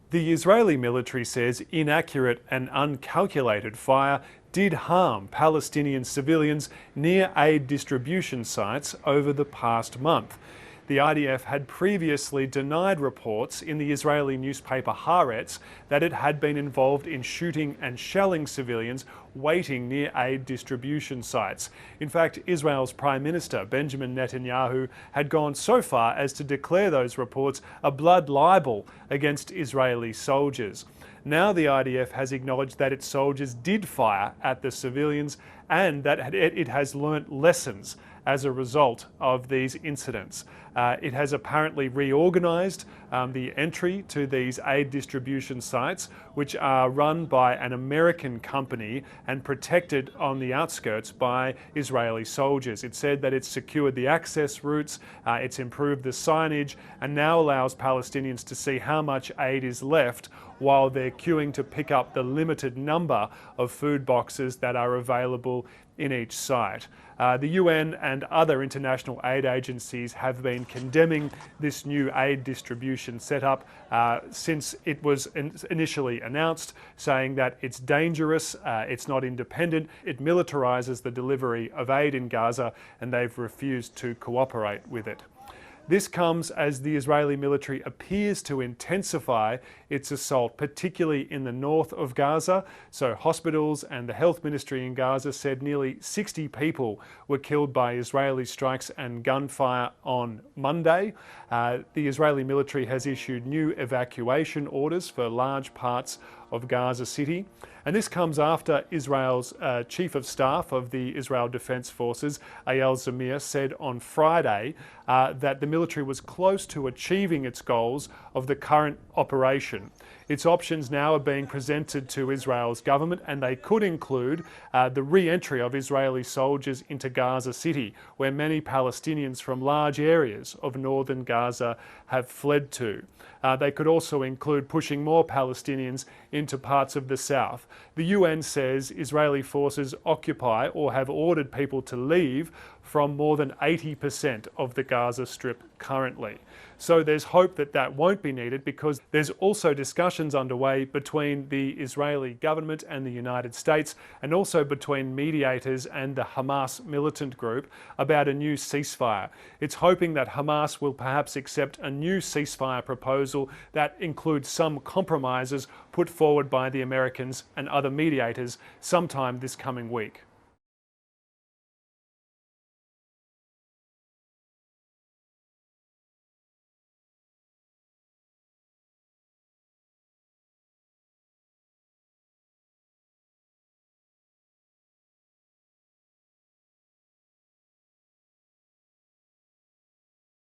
The Israeli military says inaccurate and uncalculated fire did harm Palestinian civilians near aid distribution sites over the past month. The IDF had previously denied reports in the Israeli newspaper Haaretz that it had been involved in shooting and shelling civilians waiting near aid distribution sites. In fact, Israel's Prime Minister Benjamin Netanyahu had gone so far as to declare those reports a blood libel against Israeli soldiers. Now the IDF has acknowledged that its soldiers did fire at the civilians and that it has learnt lessons as a result of these incidents. It has apparently reorganised the entry to these aid distribution sites, which are run by an American company and protected on the outskirts by Israeli soldiers. It said that it's secured the access routes, it's improved the signage, and now allows Palestinians to see how much aid is left while they're queuing to pick up the limited number of food boxes that are available in each site. The UN and other international aid agencies have been condemning this new aid distribution setup since it was initially announced, saying that it's dangerous, it's not independent, it militarizes the delivery of aid in Gaza, and they've refused to cooperate with it. This comes as the Israeli military appears to intensify its assault, particularly in the north of Gaza. So hospitals and the health ministry in Gaza said nearly 60 people were killed by Israeli strikes and gunfire on Monday. The Israeli military has issued new evacuation orders for large parts of Gaza City. And this comes after Israel's Chief of Staff of the Israel Defense Forces, Eyal Zamir, said on Friday that the military was close to achieving its goals of the current operation. Its options now are being presented to Israel's government, and they could include the re-entry of Israeli soldiers into Gaza City, where many Palestinians from large areas of northern Gaza have fled to. They could also include pushing more Palestinians into parts of the south. The UN says Israeli forces occupy or have ordered people to leave from more than 80% of the Gaza Strip currently. So there's hope that that won't be needed, because there's also discussions underway between the Israeli government and the United States, and also between mediators and the Hamas militant group about a new ceasefire. It's hoping that Hamas will perhaps accept a new ceasefire proposal that includes some compromises put forward by the Americans and other mediators sometime this coming week.